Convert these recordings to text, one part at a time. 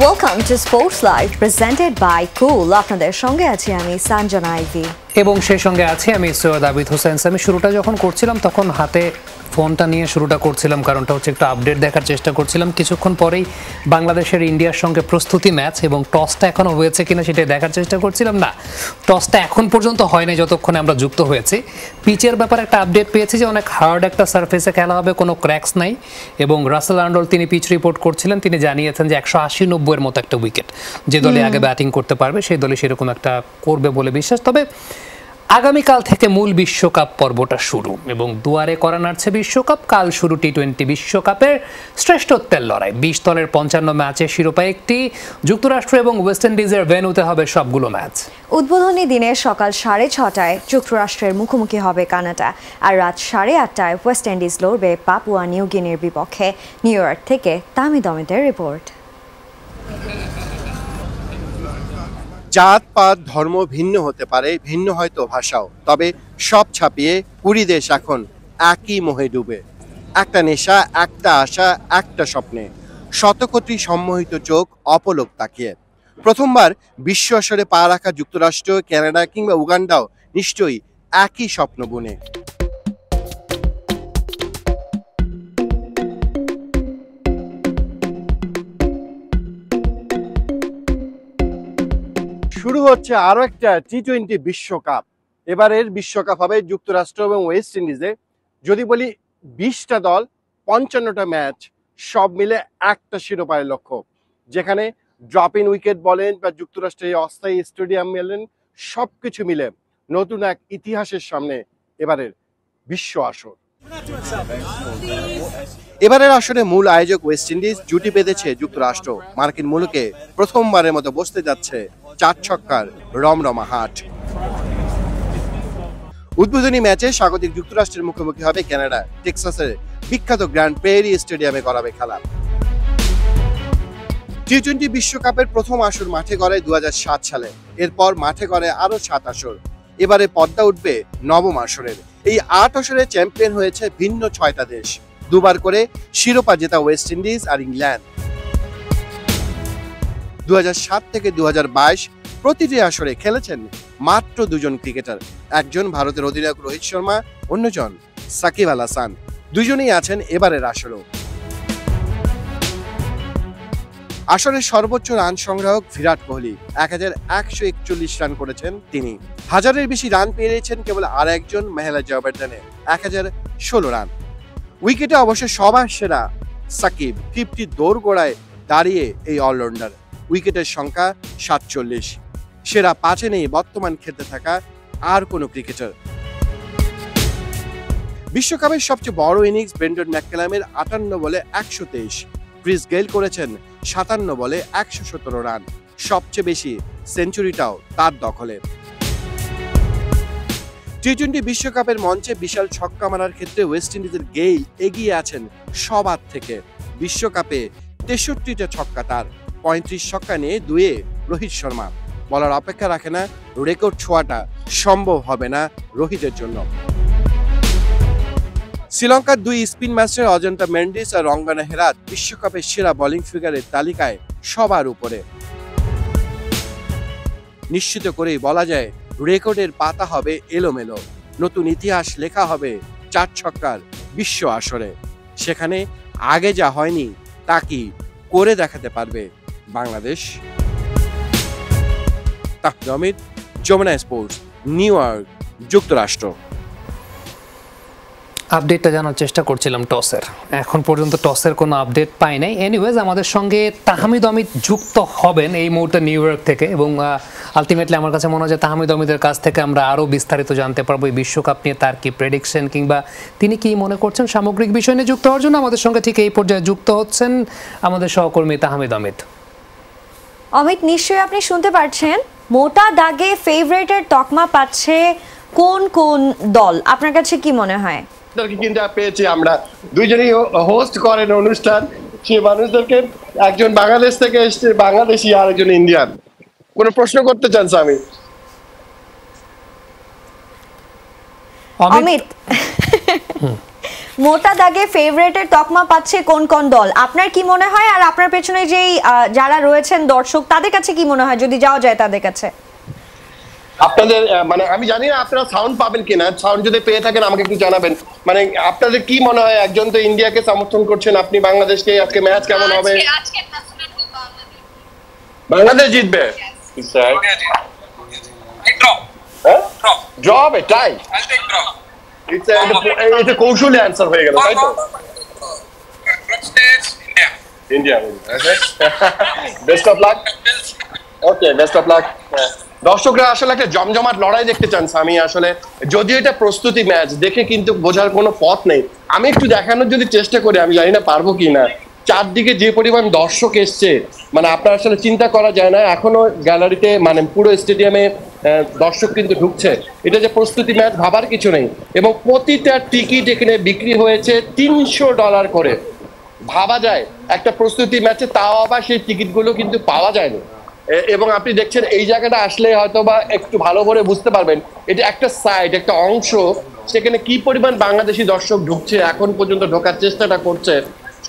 Welcome to Sports Live presented by Cool. আপনাদের সঙ্গে আছি আমি সঞ্জনা আইভি এবং সেই সঙ্গে আছি আমি সৈয়দ আবিদ হোসেন। আমি শুরুটা যখন করছিলাম তখন হাতে ফোনটা নিয়ে শুরুটা করছিলাম, কারণটা হচ্ছে একটু আপডেট দেখার চেষ্টা করছিলাম। কিছুক্ষণ পরেই বাংলাদেশের ইন্ডিয়ার সঙ্গে প্রস্তুতি ম্যাচ এবং টসটা এখনও হয়েছে কিনা সেটা দেখার চেষ্টা করছিলাম। না, টসটা এখন পর্যন্ত হয়নি যতক্ষণে আমরা যুক্ত হয়েছি। পিচের ব্যাপারে একটা আপডেট পেয়েছি যে অনেক হার্ড একটা সারফেসে খেলা হবে, কোনো ক্র্যাকস নাই। এবং রাসেল আর্নল্ড তিনি পিচ রিপোর্ট করছিলেন, তিনি জানিয়েছেন যে 180-90-এর মতো একটা উইকেট যে দলে আগে ব্যাটিং করতে পারবে সেই দলে সেরকম একটা করবে বলে বিশ্বাস। তবে আগামীকাল থেকে মূল বিশ্বকাপ পর্বটা শুরু এবং দুয়ারে করা নাড়ছে বিশ্বকাপ। কাল শুরু টি-20 বিশ্বকাপের শ্রেষ্ঠত্বের লড়াই। 20 দলের 55 ম্যাচের শিরোপা একটি। যুক্তরাষ্ট্র এবং ওয়েস্ট ইন্ডিজের ভেন্যুতে হবে সবগুলো ম্যাচ। উদ্বোধনী দিনে সকাল 6:30টায় যুক্তরাষ্ট্রের মুখোমুখি হবে কানাডা, আর রাত 8:30টায় ওয়েস্ট ইন্ডিজ লড়বে পাপুয়া নিউ গিনির বিপক্ষে। নিউ ইয়র্ক থেকে তামিদ আহমেদের রিপোর্ট। জাত পাত ধর্ম ভিন্ন হতে পারে, ভিন্ন হয়তো ভাষাও, তবে সব ছাপিয়ে 20 দেশ এখন একই মোহে ডুবে। একটা নেশা, একটা আশা, একটা স্বপ্নে, শতকোটি সম্মোহিত চোখ অপলক তাকিয়ে। প্রথমবার বিশ্ব আসরে পা রাখা যুক্তরাষ্ট্র, কানাডা কিংবা উগান্ডাও নিশ্চয়ই একই স্বপ্ন বুনে। শুরু হচ্ছে আরো একটা টি-20 বিশ্বকাপ। এবারের বিশ্বকাপ হবে যুক্তরাষ্ট্র এবং ওয়েস্ট ইন্ডিজে। যদি বলি 20টা দল, 55টা ম্যাচ, সব মিলে একটা শিরোপার লক্ষ্য, যেখানে ড্রপ ইন উইকেট বলেন বা যুক্তরাষ্ট্রের অস্থায়ী স্টেডিয়াম মেলেন, সবকিছু মিলে নতুন এক ইতিহাসের সামনে এবারের বিশ্ব আসর। এবারের আসরে মূল আয়োজক ওয়েস্ট ইন্ডিজ, জুটি বেঁধেছে যুক্তরাষ্ট্র। মার্কিন মুলুকে প্রথমবারের মতো বসতে যাচ্ছে 4 ছক্কার রমরমা হাট। উদ্বোধনী ম্যাচে স্বাগতিক যুক্তরাষ্ট্রের মুখোমুখি হবে কানাডা। টেক্সাসের বিখ্যাত গ্র্যান্ড প্রেরি স্টেডিয়ামে করাবে খেলা। টি-20 বিশ্বকাপের প্রথম আসর মাঠে গড়ায় 2007 সালে। এরপর মাঠে গড়ে আরো 7 আসর। এবারে পর্দা উঠবে নবম আসরের। এই 8 আসরে চ্যাম্পিয়ন হয়েছে ভিন্ন 6টা দেশ। দুবার করে শিরোপা জেতা ওয়েস্ট ইন্ডিজ আর ইংল্যান্ড। 2007 থেকে 2022 প্রতিটি আসরে খেলেছেন মাত্র 2 জন ক্রিকেটার। একজন ভারতের অধিনায়ক রোহিত শর্মা, অন্যজন সাকিব আল হাসান। দুজনেই আছেন এবারের আসরেও। আসরের সর্বোচ্চ রান সংগ্রাহক বিরাট কোহলি, 1141 রান করেছেন তিনি। হাজারের বেশি রান পেয়েছেন কেবল আর একজন মেহেলা জয়বর্ধনে, 1016 রান। উইকেটে অবশ্য সবার সেরা সাকিব, 50 দোরগোড়ায় দাঁড়িয়ে এই অলরাউন্ডার। উইকেটের সংখ্যা 47। সেরা 5-এ নেই বর্তমান খেলতে থাকা আর কোনো ক্রিকেটার। বিশ্বকাপের সবচেয়ে বড় ইনিংস ব্রেন্ডন ম্যাককালামের 58 বলে 123। ক্রিস গেইল করেছেন 57 বলে 117 রান। সবচেয়ে বেশি সেঞ্চুরিটাও তার দখলে। টি-20 বিশ্বকাপের মঞ্চে বিশাল ছক্কা মারার ক্ষেত্রে ওয়েস্ট ইন্ডিজের গেইল এগিয়ে আছেন সবার থেকে। বিশ্বকাপে 63টা ছক্কা তার, 35 ছক্কা নিয়ে 2-এ রোহিত শর্মা। বলার অপেক্ষা রাখে না, রেকর্ড ছোঁয়াটা সম্ভব হবে না রোহিতের জন্য। শ্রীলঙ্কার 2 স্পিন মাস্টার অজন্তা মেন্ডিস আর রঙ্গনা হেরাত বিশ্বকাপের সেরা বোলিং ফিগারের তালিকায় সবার উপরে। নিশ্চিত করেই বলা যায় রেকর্ডের পাতা হবে এলোমেলো। নতুন ইতিহাস লেখা হবে 4 ছক্কার বিশ্ব আসরে। সেখানে আগে যা হয়নি তা কি করে দেখাতে পারবে Bangladesh? Tamid Ahmed, Jamuna sports, New York, যুক্তরাষ্ট্র। আপডেটটা জানার চেষ্টা করছিলাম টসের। এখন পর্যন্ত টসের কোনো আপডেট পাই নাই। এনিওয়েজ আমাদের সঙ্গে তাহমিদ আহমেদ যুক্ত হবেন এই মুহূর্তে নিউ ইয়র্ক থেকে, এবং আলটিমেটলি আমার কাছে মনে হয় যে তাহমিদ আহমেদের কাছ থেকে আমরা আরও বিস্তারিত জানতে পারবো এই বিশ্বকাপ নিয়ে, তার কি প্রেডিকশন কিংবা তিনি কি মনে করছেন সামগ্রিক বিষয় নিয়ে। যুক্ত হওয়ার জন্য আমাদের সঙ্গে ঠিক এই পর্যায়ে যুক্ত হচ্ছেন আমাদের সহকর্মী তাহমিদ আহমেদ। অমিত, নিশ্চয়ই আপনি শুনতে পাচ্ছেন মোটা দাগে ফেভারিটের তকমা পাচ্ছে কোন কোন দল, আপনার কাছে কি মনে হয়? কিন্তু পেয়েছি আমরা দুইজনই হোস্ট করেন অনুষ্ঠান, সেই মানুষদেরকে একজন বাংলাদেশ থেকে এসছে, বাংলাদেশি, আর একজন ইন্ডিয়ান। কোন প্রশ্ন করতে চান স্বামী? অমিত, মোটা দাগে ফেভারিটের তকমা পাচ্ছে কোন কোন দল, আপনার কি মনে হয়? আর আপনার পেছনে যেই যারা রয়েছেন দর্শক, তাদের কাছে কি মনে হয় যদি যাওয়া যায় তাদের কাছে? আপনাদের মানে আমি জানি না আপনারা সাউন্ড পাবেন কিনা, সাউন্ড যদি পেয়ে থাকেন আমাকে একটু জানাবেন। মানে আপনাদের কি মনে হয়, একজন তো ইন্ডিয়াকে সমর্থন করছেন, আপনি বাংলাদেশকে, আজকে ম্যাচ কেমন হবে? বাংলাদেশ জিতবে। ড্র হবে, টাই? এটা কৌশলী অ্যান্সার হয়ে গেল, তাই তো? India. Best of luck. Okay, best of luck. দর্শকরা আসলে একটা জমজমাট লড়াই দেখতে চান সামি। আসলে যদিও এটা প্রস্তুতি ম্যাচ, দেখে কিন্তু বোঝার কোনো পথ নেই। আমি একটু দেখানোর যদি চেষ্টা করি, আমি জানি না পারবো কি না। চারদিকে যে পরিমাণ দর্শক এসছে, মানে আপনার আসলে চিন্তা করা যায় না। এখনো গ্যালারিতে মানে পুরো স্টেডিয়ামে দর্শক কিন্তু ঢুকছে। এটা যে প্রস্তুতি ম্যাচ ভাবার কিছু নেই। এবং প্রতিটা টিকিট এখানে বিক্রি হয়েছে $300 করে। ভাবা যায় একটা প্রস্তুতি ম্যাচে, তাও আবার সেই টিকিটগুলো কিন্তু পাওয়া যায়নি। এবং আপনি দেখছেন এই জায়গাটা আসলে হয়তো বা একটু ভালো করে বুঝতে পারবেন, এটা একটা সাইড, একটা অংশ, সেখানে কি পরিমাণ বাংলাদেশি দর্শক ঢুকছে, এখন পর্যন্ত ঢোকার চেষ্টাটা করছে।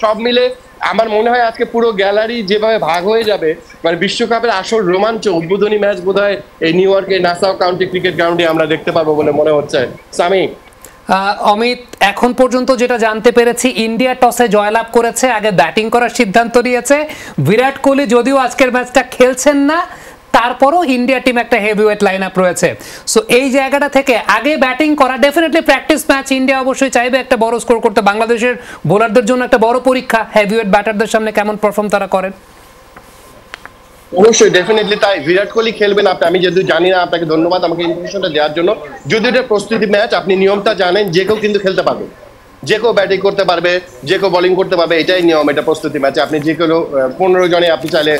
সব মিলে আমার মনে হয় আজকে পুরো গ্যালারি যেভাবে ভাগ হয়ে যাবে, মানে বিশ্বকাপের আসল রোমাঞ্চ, উদ্বোধনী ম্যাচ বোধহয় এই নিউ ইয়র্কের নাসাউ কাউন্টি ক্রিকেট গ্রাউন্ডে আমরা দেখতে পাবো বলে মনে হচ্ছে। সামি, অমিত, এখন পর্যন্ত যেটা জানতে পেরেছি, ইন্ডিয়া টসে জয়লাভ করেছে, আগে ব্যাটিং করার সিদ্ধান্ত নিয়েছে। বিরাট কোহলি যদিও আজকের ম্যাচটা খেলছেন না, তারপরও ইন্ডিয়া টিম একটা হেভিওয়েট লাইন আপ রয়েছে। সো এই জায়গাটা থেকে আগে ব্যাটিং করা, ডেফিনেটলি প্র্যাকটিস ম্যাচ, ইন্ডিয়া অবশ্যই চাইবে একটা বড় স্কোর করতে। বাংলাদেশের বোলারদের জন্য একটা বড় পরীক্ষা, হেভিওয়েট ব্যাটারদের সামনে কেমন পারফর্ম তারা করেন। অবশ্যই, ডেফিনেটলি তাই। বিরাট কোহলি খেলবেন। আমি যেহেতু জানি না, আপনাকে ধন্যবাদ আমাকে ইনফরমেশনটা দেওয়ার জন্য। যদি এটা প্রস্তুতি ম্যাচ, আপনি নিয়মটা জানেন, যে কেউ কিন্তু খেলতে পারবে, যে কেউ ব্যাটিং করতে পারবে, যে কেউ বোলিং করতে পারবে, এটাই নিয়ম। এটা প্রস্তুতি ম্যাচে আপনি যে কেউ 15 জনে আপনি চাইলে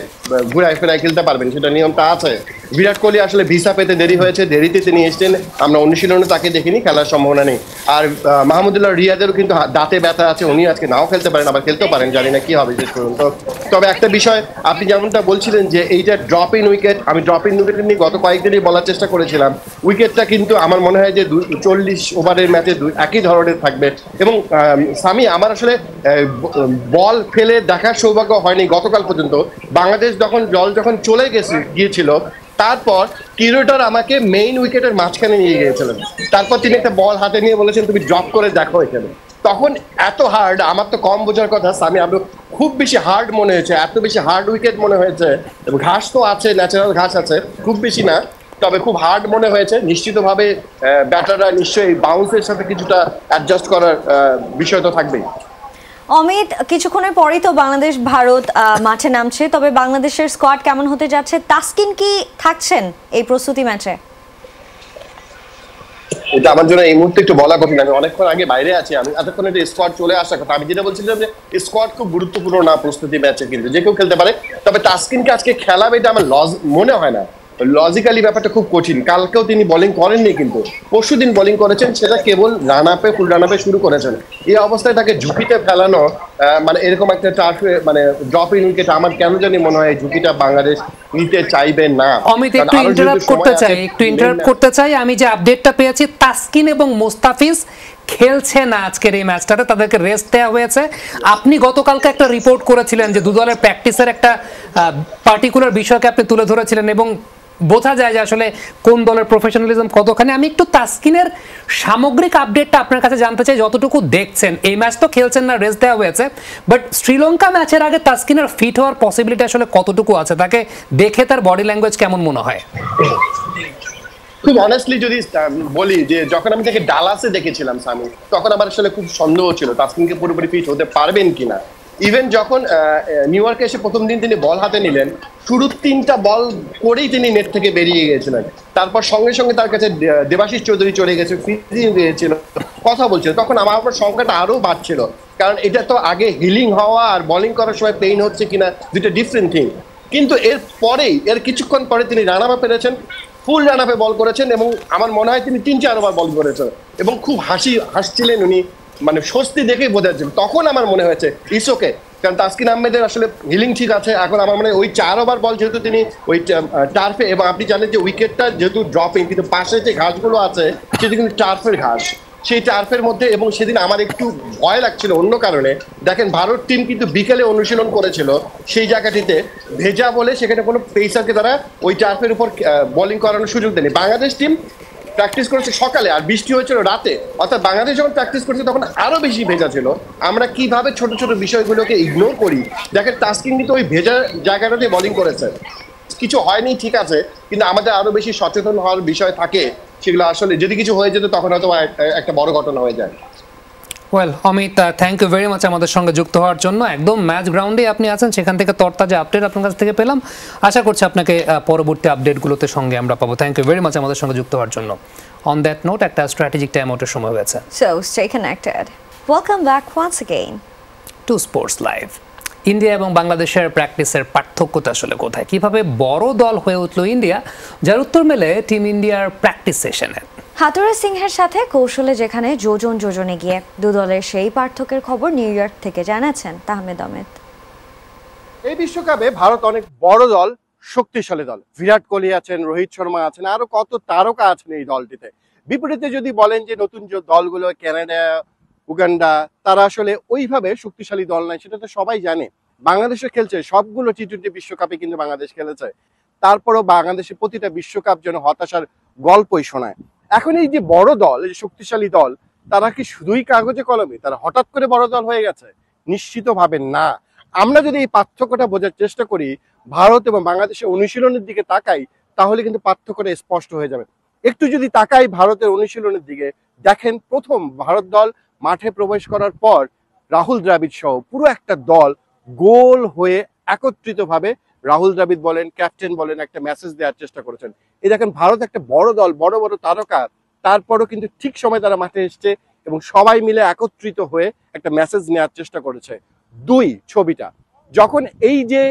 ঘুরায় ফেরায় খেলতে পারবেন, সেটা নিয়মটা আছে। বিরাট কোহলি আসলে ভিসা পেতে দেরি হয়েছে, দেরিতে তিনি এসছেন, আমরা অনুশীলনে তাকে দেখিনি, খেলার সম্ভাবনা নেই। আর মাহমুদুল্লাহ রিয়াদেরও কিন্তু দাঁতে ব্যথা আছে, উনি আজকে নাও খেলতে পারেন, আবার খেলতেও পারেন, জানি না কি হবে শেষ পর্যন্ত। তবে একটা বিষয়, আপনি যেমনটা বলছিলেন যে এইটা ড্রপ ইন উইকেট, আমি ড্রপ ইন উইকেট নিয়ে গত কয়েকদিনই বলার চেষ্টা করেছিলাম। উইকেটটা কিন্তু আমার মনে হয় যে 40 ওভারের ম্যাচে একই ধরনের থাকবে। এবং সামি, আমার আসলে বল ফেলে দেখার সৌভাগ্য হয়নি গতকাল পর্যন্ত। বাংলাদেশ যখন চলে গিয়েছিল, তারপর কিউরেটর আমাকে মেইন উইকেটের মাঝখানে নিয়ে গিয়েছিলেন। তারপর তিনি একটা বল হাতে নিয়ে বলেছেন, তুমি ড্রপ করে দেখো এখানে। তখন এত হার্ড, আমার তো কম বোঝার কথা সামি, আমি খুব বেশি হার্ড মনে হয়েছে, এত বেশি হার্ড উইকেট মনে হয়েছে। এবং ঘাস তো আছে, ন্যাচারাল ঘাস আছে, খুব বেশি না, তবে খুব হার্ড মনে হয়েছে। নিশ্চিতভাবে ব্যাটাররা নিশ্চয়ই বাউন্সের সাথে কিছুটা অ্যাডজাস্ট করার বিষয় তো থাকবেই। অমিত, কিছুক্ষণের পরেই তো বাংলাদেশ ভারত মাঠে নামছে, তবে বাংলাদেশের স্কোয়াড কেমন হতে যাচ্ছে? তাসকিন কি থাকছেন এই প্রস্তুতি ম্যাচে? এটা আমার জন্য এই মুহূর্তে একটু বলা কঠিন, আমি অনেকক্ষণ আগে বাইরে আছি। আমি এতক্ষণ একটা স্কোয়াড চলে আসার কথা। আমি যেটা বলছিলাম যে স্কোয়াড খুব গুরুত্বপূর্ণ না প্রস্তুতি ম্যাচে, কিন্তু যে কেউ খেলতে পারে। তবে তাসকিনকে আজকে খেলাবে এটা আমার মনে হয় না। লজিক্যালি ব্যাপারটা খুব কঠিন। কালকেও তিনি বোলিং করেননি, কিন্তু পরশুদিন বোলিং করেছেন, সেটা কেবল ফুল রান আপে শুরু করেছেন। এই অবস্থায় তাকে ঝুঁকিতে ফেলানো, মানে এরকম একটা টার্ফে, মানে ড্রপ ইন উইকেট, আমার কেন জানি মনে হয় ঝুঁকিটা বাংলাদেশ নিতে চাইবে না। অমিত, একটু ইন্টারাপ্ট করতে চাই। আমি যে আপডেটটা পেয়েছি, তাসকিন এবং মোস্তাফিজ খেলছে না আজকের এই ম্যাচটাতে, তাদেরকে রেস্ট দেওয়া হয়েছে। আপনি গতকালকে একটা রিপোর্ট করেছিলেন যে দু দলের প্র্যাকটিসের একটা পার্টিকুলার বিষয়কে আপনি তুলে ধরেছিলেন, এবং বোঝা যায় যে আসলে কোন দলের প্রফেশনালিজম কতখানি। আমি একটু তাসকিনের সামগ্রিক আপডেটটা আপনার কাছে জানতে চাই, যতটুকু দেখছেন। এই ম্যাচ তো খেলছেন না, রেস্ট দেওয়া হয়েছে, বাট শ্রীলঙ্কা ম্যাচের আগে তাসকিনের ফিট হওয়ার পসিবিলিটি আসলে কতটুকু আছে? তাকে দেখে তার বডি ল্যাঙ্গুয়েজ কেমন মনে হয়? খুব অনেস্টলি যদি বলি, যে যখন আমি তাকে ডালাসে দেখেছিলাম সামি, তখন আমার আসলে খুব সন্দেহ ছিল তাসকিনকে পুরোপুরি ফিট হতে পারবেন কিনা। ইভেন যখন নিউ ইয়র্কে এসে প্রথম দিন তিনি বল হাতে নিলেন, শুরুর 3টা বল করেই তিনি নেট থেকে বেরিয়ে গিয়েছিলেন। তারপর সঙ্গে সঙ্গে তার কাছে দেবাশিস চৌধুরী চলে গেছে, ফিজিং দিয়েছিল, কথা বলছিল। তখন আমার সংখ্যাটা আরো বাড়ছিল, কারণ এটা তো আগে হিলিং হওয়া আর বোলিং করার সময় পেইন হচ্ছে কিনা দুটো ডিফারেন্ট থিং। কিন্তু এর কিছুক্ষণ পরে তিনি রান আপ পেরেছেন, ফুল রান আপে বল করেছেন, এবং আমার মনে হয় তিনি 3-4 ওভার বল করেছেন, এবং খুব হাসছিলেন উনি, মানে স্বস্তি দেখেই বোঝা যাচ্ছে। তখন আমার মনে হয়েছে ইটস ওকে, কারণ তাসকিন আহমেদের আসলে হিলিং ঠিক আছে। এখন আমার মনে হয় ওই 4 ওভার বল যেহেতু তিনি ওই টার্ফে, এবং আপনি জানেন যে উইকেটটা যেহেতু ড্রপিং, কিন্তু পাশে যে ঘাসগুলো আছে সেটা কিন্তু টার্ফের ঘাস, সেই টার্ফের মধ্যে। এবং সেদিন আমার একটু ভয় লাগছিল অন্য কারণে, দেখেন ভারত টিম কিন্তু বিকেলে অনুশীলন করেছিল সেই জায়গাটিতে ভেজা বলে, সেখানে কোনো পেসারকে তারা ওই টার্ফের উপর বোলিং করানোর সুযোগ দেয়নি। বাংলাদেশ টিম প্র্যাকটিস করেছে সকালে আর বৃষ্টি হয়েছিল রাতে, অর্থাৎ বাংলাদেশ যখন প্র্যাকটিস করছে তখন আরো বেশি ভেজা ছিল। আমরা কিভাবে ছোট ছোট বিষয়গুলোকে ইগনোর করি। দেখেন তাসকিন কিন্তু ওই ভেজা জায়গাটাতে বোলিং করেছে, কিছু হয়নি ঠিক আছে, কিন্তু আমাদের আরো বেশি সচেতন হওয়ার বিষয় থাকে, সেগুলো আসলে যদি কিছু হয়ে যেত তখন হয়তো একটা বড় ঘটনা হয়ে যায়। Well Amit, thank you very much আমাদের সঙ্গে যুক্ত হওয়ার জন্য। একদম ম্যাচ গ্রাউন্ডে আপনি আছেন, সেখান থেকে তরতাজা আপডেট আপনার কাছ থেকে পেলাম। আশা করছি আপনাকে পরবর্তী আপডেটগুলোতে সঙ্গে আমরা পাবো। থ্যাংক ইউ ভেরি মাচ আমাদের সঙ্গে যুক্ত হওয়ার জন্য। অন দ্যাট নোট, একটা স্ট্র্যাটেজিক টাইম আউটের সময় হয়েছে। So stay connected. Welcome back once again to sports live. India এবং বাংলাদেশের প্র্যাকটিসের পার্থক্যটা আসলে কোথায়? কিভাবে বড় দল হয়ে উঠলো ইন্ডিয়া, যার উত্তর মেলে টিম ইন্ডিয়ার প্র্যাকটিস সেশনে। হাতুড়ে সিংহের সাথে কৌশলে যেখানে যোজনে গিয়ে দু দলের সেই পার্থক্যের খবর নিউ ইয়র্ক থেকে জানাচ্ছেন তাহমেদ আহমেদ। এই বিশ্বকাপে ভারত অনেক বড় দল, শক্তিশালী দল। বিরাট কোহলি আছেন, রোহিত শর্মা আছেন, আরো কত তারকা আছেন এই দলটিতে। বিপরীতে যদি বলেন যে নতুন যে দলগুলো কানাডা, উগান্ডা, তারা আসলে ওইভাবে শক্তিশালী দল নাই, সেটা তো সবাই জানে। বাংলাদেশে খেলছে সবগুলো টি-20 বিশ্বকাপে কিন্তু বাংলাদেশ খেলেছে, তারপরও বাংলাদেশের প্রতিটা বিশ্বকাপ যেন হতাশার গল্পই শোনায়। এখন এই যে বড় দল, এই শক্তিশালী দল, তারা কি শুধুই কাগজে কলমে, তারা হঠাৎ করে বড় দল হয়ে গেছে? নিশ্চিতভাবে না। আমরা যদি এই পার্থক্যটা বোঝার চেষ্টা করি, ভারত এবং বাংলাদেশের অনুশীলনের দিকে তাকাই, তাহলে কিন্তু পার্থক্যটা স্পষ্ট হয়ে যাবে। একটু যদি তাকাই ভারতের অনুশীলনের দিকে, দেখেন প্রথম ভারত দল মাঠে প্রবেশ করার পর রাহুল দ্রাবিড় সহ পুরো একটা দল গোল হয়ে একত্রিতভাবে রাহুল দ্রাবিড় বলেন, ক্যাপ্টেন বলেন, একটা মেসেজ দেওয়ার চেষ্টা করেছেন। এই দেখেন ভারত একটা বড় দল, বড় বড় তারকা, তারপরও কিন্তু ঠিক সময় তারা মাঠে এসছে এবং সবাই মিলে একত্রিত হয়ে একটা মেসেজ নেওয়ার চেষ্টা করেছে। দুই, ছবিটা যখন এই যে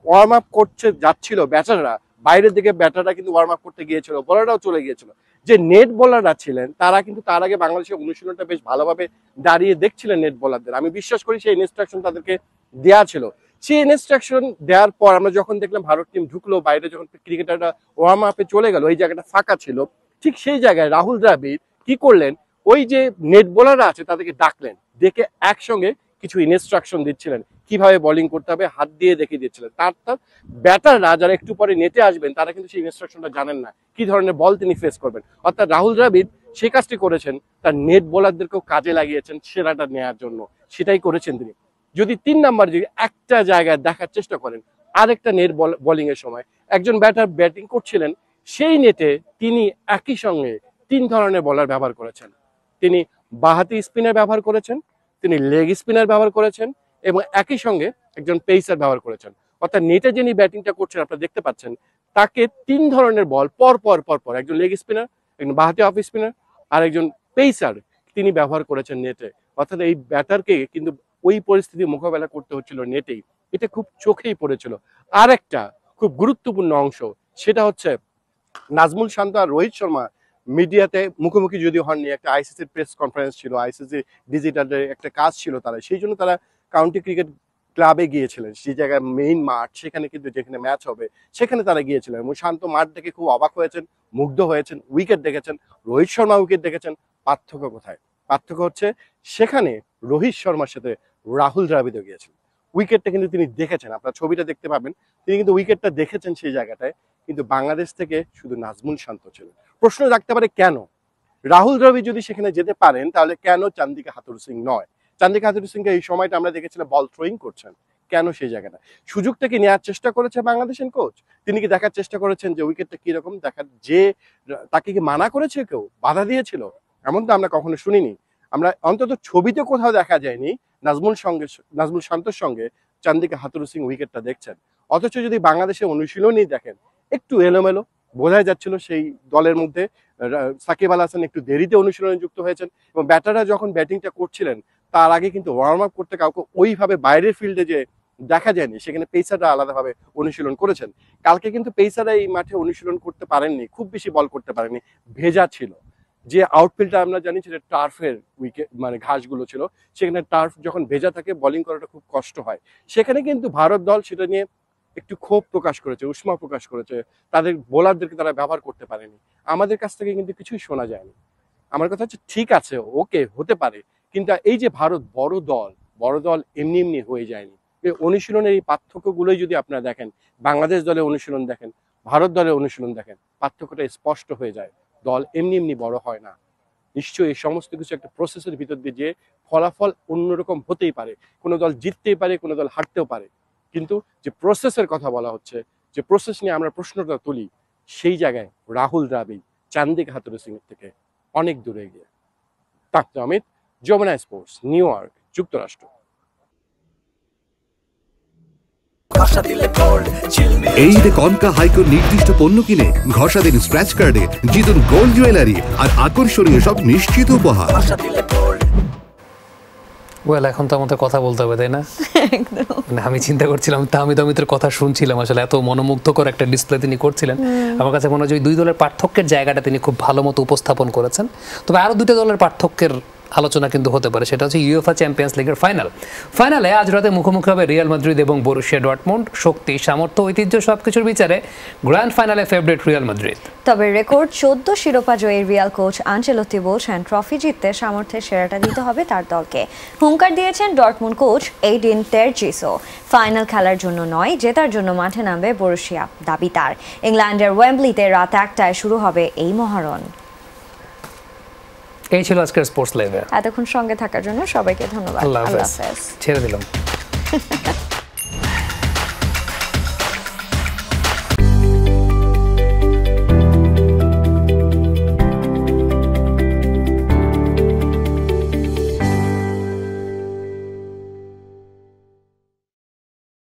ওয়ার্ম আপ করছে যাচ্ছিল ব্যাটাররা, বাইরের দিকে ব্যাটাররা কিন্তু ওয়ার্ম আপ করতে গিয়েছিল, বোলাররাও চলে গিয়েছিল। যে নেট বোলাররা ছিলেন তারা কিন্তু তার আগে বাংলাদেশের অনুশীলনটা বেশ ভালোভাবে দাঁড়িয়ে দেখছিলেন নেট বোলারদের। আমি বিশ্বাস করি সেই ইনস্ট্রাকশন তাদেরকে দেওয়া ছিল। সেই ইনস্ট্রাকশন দেওয়ার পর আমরা যখন দেখলাম ভারত টিম ঢুকলো, বাইরে যখন ক্রিকেটাররা ওয়ার্ম আপে চলে গেল, ওই জায়গাটা ফাঁকা ছিল, ঠিক সেই জায়গায় রাহুল দ্রাবিড় কি করলেন, ওই যে নেট বোলাররা আছে তাদেরকে ডাকলেন, ডেকে একসঙ্গে কিছু ইনস্ট্রাকশন দিচ্ছিলেন, কিভাবে বোলিং করতে হবে হাত দিয়ে দেখিয়ে দিচ্ছিলেন। তার ব্যাটাররা যারা একটু পরে নেটে আসবেন তারা কিন্তু সেই ইনস্ট্রাকশনটা জানেন না, কি ধরনের বল তিনি ফেস করবেন। অর্থাৎ রাহুল দ্রাবিড় সেই কাজটি করেছেন, তার নেট বোলারদেরকেও কাজে লাগিয়েছেন সেরাটা নেওয়ার জন্য, সেটাই করেছেন তিনি। যদি 3 নাম্বার যদি একটা জায়গায় দেখার চেষ্টা করেন, আরেকটা নেট বোলিং এর সময় একজন ব্যাটার ব্যাটিং করছিলেন, সেই নেটে তিনি একই সঙ্গে 3 ধরনের বলার ব্যবহার করেছেন। তিনি বাঁহাতি স্পিনার ব্যবহার করেছেন, তিনি লেগ স্পিনার ব্যবহার করেছেন এবং একই সঙ্গে একজন পেসার ব্যবহার করেছেন। অর্থাৎ নেটে যিনি ব্যাটিংটা করছেন আপনারা দেখতে পাচ্ছেন, তাকে 3 ধরনের বল পর পর একজন লেগ স্পিনার, একজন বাঁহাতি অফ স্পিনার আর একজন পেসার তিনি ব্যবহার করেছেন নেটে। অর্থাৎ এই ব্যাটারকে কিন্তু ওই পরিস্থিতি মোকাবেলা করতে হচ্ছিল নেটেই, এটা খুব চোখেই পড়েছিল। আর একটা খুব গুরুত্বপূর্ণ অংশ, সেটা হচ্ছে নাজমুল শান্ত আর রোহিত শর্মা মিডিয়াতে মুখোমুখি যদি হননি, একটা আইসিসির প্রেস কনফারেন্স ছিল, আইসিসি ডিজিটালের একটা কাজ ছিল, তারা সেই জন্য তারা কাউন্টি ক্রিকেট ক্লাবে গিয়েছিলেন, সেই জায়গায় মেইন মাঠ, সেখানে কিন্তু যেখানে ম্যাচ হবে সেখানে তারা গিয়েছিলেন এবং শান্ত মাঠ দেখে খুব অবাক হয়েছেন, মুগ্ধ হয়েছেন। উইকেট দেখেছেন, রোহিত শর্মা উইকেট দেখেছেন। পার্থক্য কোথায়? পার্থক্য হচ্ছে সেখানে রোহিত শর্মার সাথে রাহুল দ্রাবিড়ও গিয়েছেন, উইকেটটা কিন্তু তিনি দেখেছেন, আপনার ছবিটা দেখতে পাবেন, তিনি কিন্তু উইকেটটা দেখেছেন সেই জায়গাটায়। কিন্তু বাংলাদেশ থেকে শুধু নাজমুল শান্ত ছিলেন। প্রশ্ন রাখতে পারে কেন রাহুল দ্রাবিড় যদি সেখানে যেতে পারেন, তাহলে কেন চান্দিকা হাথুরু সিং নয়? চান্দিকা হাথুরু সিংকে এই সময়টা আমরা দেখেছিলাম বল থ্রোয়িং করছেন, কেন সেই জায়গাটা? সুযোগটাকে নেওয়ার চেষ্টা করেছে বাংলাদেশের কোচ, তিনি কি দেখার চেষ্টা করেছেন যে উইকেটটা কিরকম দেখার, যে তাকে কি মানা করেছে, কেউ বাধা দিয়েছিল? এমন তো আমরা কখনো শুনিনি। আমরা অন্তত ছবিতে কোথাও দেখা যায়নি নাজমুল শান্তর সঙ্গে চান্দিকা হাথুরু সিং উইকেটটা দেখছেন। অথচ যদি বাংলাদেশের অনুশীলনই দেখেন, একটু এলোমেলো, বোঝাই যাচ্ছিল সেই দলের মধ্যে সাকিব আল হাসান একটু দেরিতে অনুশীলনে যুক্ত হয়েছেন এবং ব্যাটাররা যখন ব্যাটিংটা করছিলেন তার আগে কিন্তু ওয়ার্ম আপ করতে কাউকে ওইভাবে বাইরের ফিল্ডে যে দেখা যায়নি, সেখানে পেসাররা আলাদাভাবে অনুশীলন করেছেন। কালকে কিন্তু পেসাররা এই মাঠে অনুশীলন করতে পারেননি, খুব বেশি বল করতে পারেননি, ভেজা ছিল। যে আউটফিল্ডটা আমরা জানি সেটা টার্ফের উইকেট, মানে ঘাসগুলো ছিল, সেখানে টার্ফ যখন ভেজা থাকে বোলিং করাটা খুব কষ্ট হয়। সেখানে কিন্তু ভারত দল সেটা নিয়ে একটু ক্ষোভ প্রকাশ করেছে, উষ্মা প্রকাশ করেছে, তাদের বোলারদেরকে তারা ব্যবহার করতে পারেনি। আমাদের কাছ থেকে কিন্তু কিছুই শোনা যায়নি। আমার কথা হচ্ছে ঠিক আছে, ওকে হতে পারে, কিন্তু এই যে ভারত বড় দল এমনি এমনি হয়ে যায়নি। এই অনুশীলনের এই পার্থক্যগুলোই যদি আপনারা দেখেন, বাংলাদেশ দলের অনুশীলন দেখেন, ভারত দলের অনুশীলন দেখেন, পার্থক্যটা স্পষ্ট হয়ে যায়। দল এমনি এমনি বড় হয় না। নিশ্চয়ই এই সমস্ত কিছু একটা প্রসেসের ভিতর দিয়ে যে ফলাফল অন্যরকম হতেই পারে, কোনো দল জিততেই পারে, কোনো দল হারতেও পারে, কিন্তু যে প্রসেসের কথা বলা হচ্ছে, যে প্রসেস নিয়ে আমরা প্রশ্নটা তুলি, সেই জায়গায় রাহুল দ্রাবিড় চান্দিক হাথুরু সিং এর থেকে অনেক দূরে গিয়ে। তাকতে Amit, Jamuna sports, New York, যুক্তরাষ্ট্র। এই ঈদে কনকা হাইকোর নির্দিষ্ট পণ্য কিনে ঘষা দিন স্ক্র্যাচ কার্ডে, জিতুন গোল্ড জুয়েলারি আর আকর্ষণীয় সব নিশ্চিত উপহার। ওয়েল, এখন তো আমাদের কথা বলতে হবে, তাই না? মানে আমি চিন্তা করছিলাম, তাহমিদ অমিতের কথা শুনছিলাম, আসলে এত মনোমুগ্ধকর একটা ডিসপ্লে তিনি করছিলেন। আমার কাছে মনে হয় ওই দুই দলের পার্থক্যের জায়গাটা তিনি খুব ভালো মতো উপস্থাপন করেছেন। তবে আরও দুটো দলের পার্থক্যের আলোচনা কিন্তু হতে পারে, সেটা হচ্ছে ইউএফএ চ্যাম্পিয়ন্স লিগের ফাইনালে আজ রাতে মুখোমুখি হবে রিয়াল মাদ্রিদ এবং বরুসিয়া ডর্টমুন্ড। শক্তি, সামর্থ্য, ঐতিহ্য সবকিছুর বিচারে গ্র্যান্ড ফাইনালে ফেভারিট রিয়াল মাদ্রিদ। তবে রেকর্ড 14 শিরোপা জয়ী রিয়াল কোচ আনচেলত্তি বলছেন ট্রফি জিততে সামর্থ্যের সেরাটা দিতে হবে তার দলকে। হুঙ্কার দিয়েছেন ডর্টমুন্ড কোচ এইডিন তেরজিসো। ফাইনাল খেলার জন্য নয়, জেতার জন্য মাঠে নামবে বরুসিয়া, দাবি তার। ইংল্যান্ডের ওয়েম্বলিতে রাত 1টায় শুরু হবে এই মহারণ। এই ছিল আজকের স্পোর্টস লাইভে। এতক্ষণ সঙ্গে থাকার জন্য সবাইকে ধন্যবাদ। আল্লাহ হাফেজ। ছেড়ে দিলাম।